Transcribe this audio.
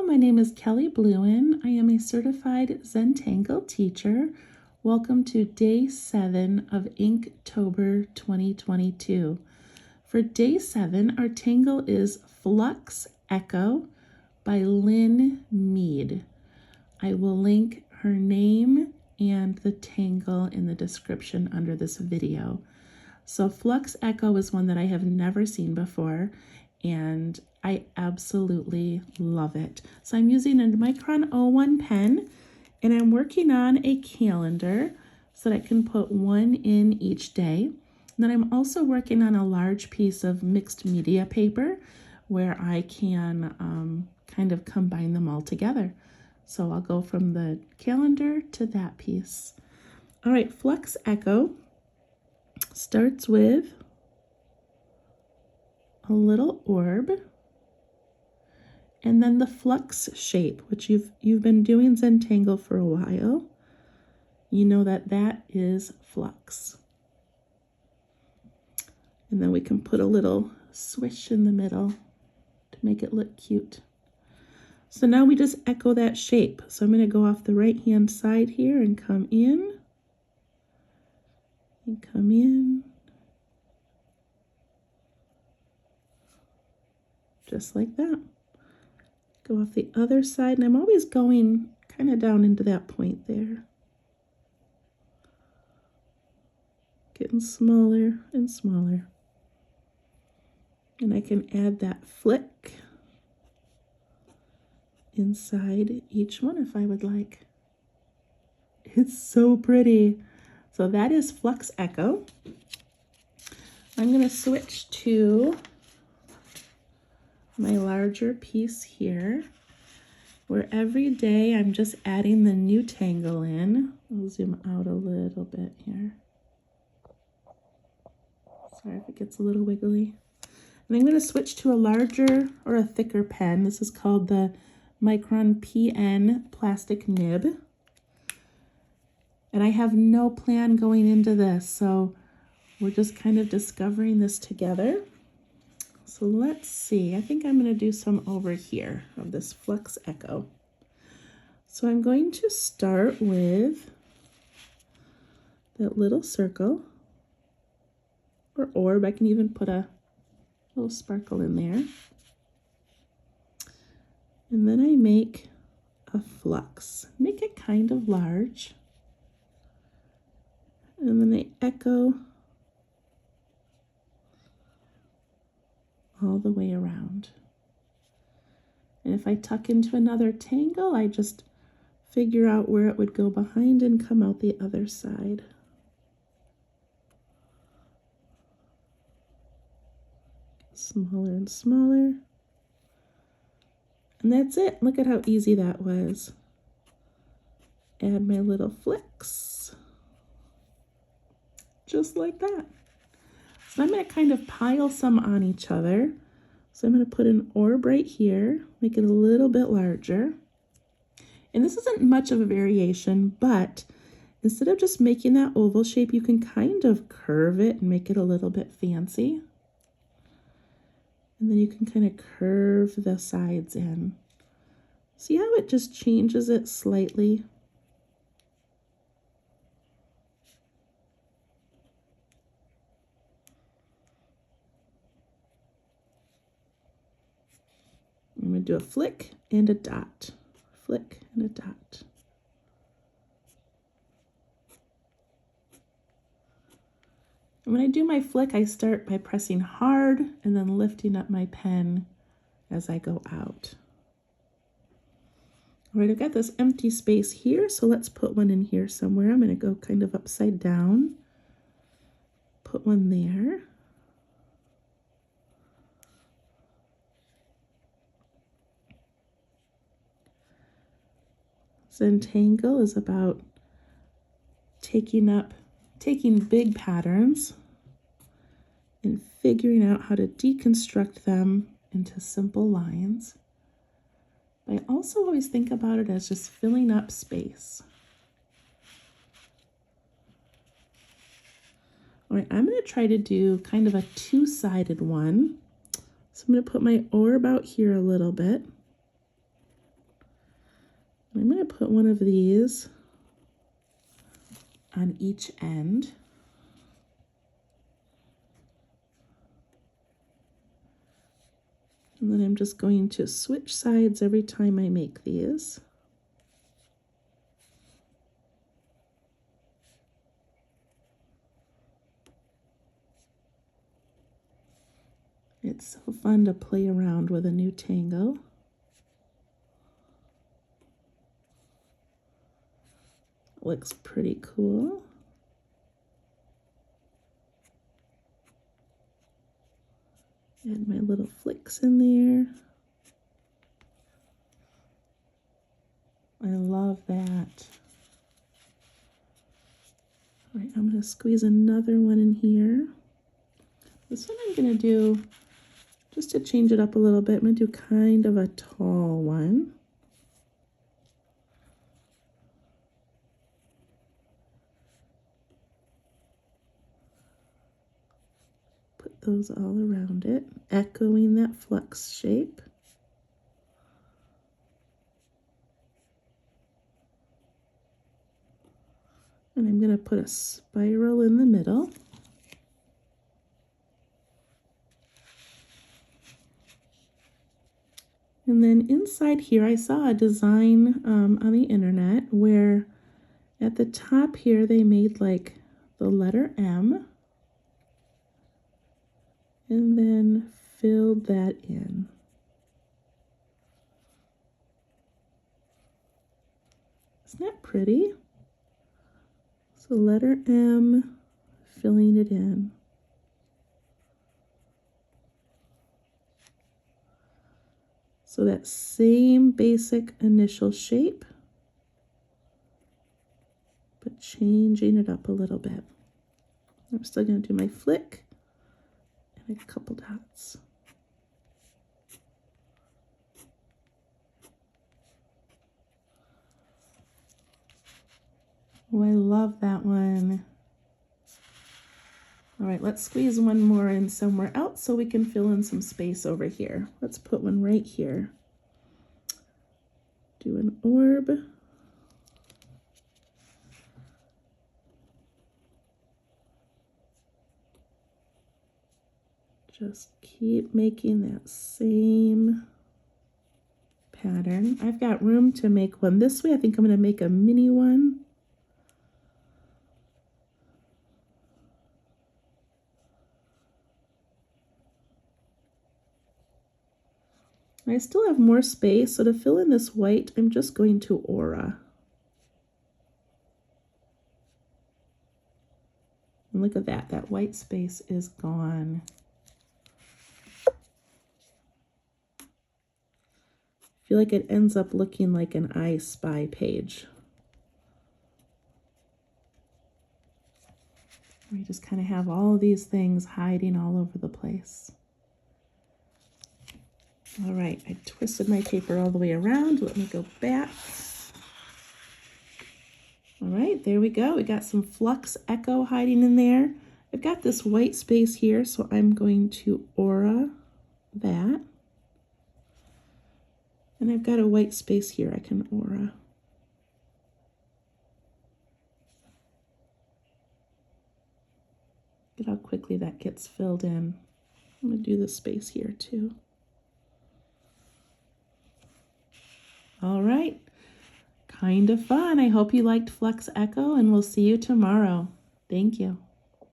my name is Kelly Bluen. I am a certified Zentangle teacher. Welcome to day 7 of Inktober 2022. For day 7, our tangle is Fluxecho by Lynn Mead. I will link her name and the tangle in the description under this video. So Fluxecho is one that I have never seen before, and I absolutely love it. So I'm using a Micron 01 pen, and I'm working on a calendar so that I can put one in each day. And then I'm also working on a large piece of mixed media paper where I can kind of combine them all together. So I'll go from the calendar to that piece. All right, Fluxecho starts with a little orb, and then the flux shape, which you've been doing Zentangle for a while. You know that is flux. And then we can put a little swish in the middle to make it look cute. So now we just echo that shape. So I'm going to go off the right hand side here and come in, and come in. Just like that. Go off the other side, and I'm always going kind of down into that point there. Getting smaller and smaller. And I can add that flick inside each one if I would like. It's so pretty. So that is Fluxecho. I'm going to switch to my larger piece here, where every day I'm just adding the new tangle in. I'll zoom out a little bit here. Sorry if it gets a little wiggly. And I'm going to switch to a larger or a thicker pen. This is called the Micron PN plastic nib. And I have no plan going into this, so we're just kind of discovering this together. So let's see, I think I'm going to do some over here of this Fluxecho. So I'm going to start with that little circle or orb. I can even put a little sparkle in there. And then I make a flux. Make it kind of large. And then I echo all the way around. And if I tuck into another tangle, I just figure out where it would go behind and come out the other side. Smaller and smaller. And that's it. Look at how easy that was. Add my little flicks. Just like that. So I'm going to kind of pile some on each other. So I'm going to put an orb right here, make it a little bit larger. And this isn't much of a variation, but instead of just making that oval shape, you can kind of curve it and make it a little bit fancy. And then you can kind of curve the sides in. See how it just changes it slightly? I'm going to do a flick and a dot. Flick and a dot. And when I do my flick, I start by pressing hard and then lifting up my pen as I go out. All right, I've got this empty space here, so let's put one in here somewhere. I'm going to go kind of upside down. Put one there. Zentangle is about taking big patterns and figuring out how to deconstruct them into simple lines. But I also always think about it as just filling up space. All right, I'm going to try to do kind of a two-sided one. So I'm going to put my orb out here a little bit. I'm going to put one of these on each end. And then I'm just going to switch sides every time I make these. It's so fun to play around with a new tangle. Looks pretty cool. Add my little flicks in there. I love that. All right, I'm going to squeeze another one in here. This one I'm going to do, just to change it up a little bit, I'm going to do kind of a tall one. Put those all around it, echoing that flux shape. And I'm going to put a spiral in the middle. And then inside here, I saw a design on the internet where at the top here, they made like the letter M and then filled that in. Isn't that pretty? So letter M, filling it in. So that same basic initial shape, but changing it up a little bit. I'm still going to do my flick and a couple dots. Oh, I love that one. All right, let's squeeze one more in somewhere else so we can fill in some space over here. Let's put one right here. Do an orb. Just keep making that same pattern. I've got room to make one this way. I think I'm going to make a mini one. I still have more space, so to fill in this white, I'm just going to aura. And look at that, that white space is gone. I feel like it ends up looking like an I Spy page. We just kind of have all of these things hiding all over the place. All right, I twisted my paper all the way around. Let me go back. All right, there we go. We got some Fluxecho hiding in there. I've got this white space here, so I'm going to aura that. And I've got a white space here I can aura. Look at how quickly that gets filled in. I'm going to do the space here too. All right, kind of fun. I hope you liked Fluxecho, and we'll see you tomorrow. Thank you.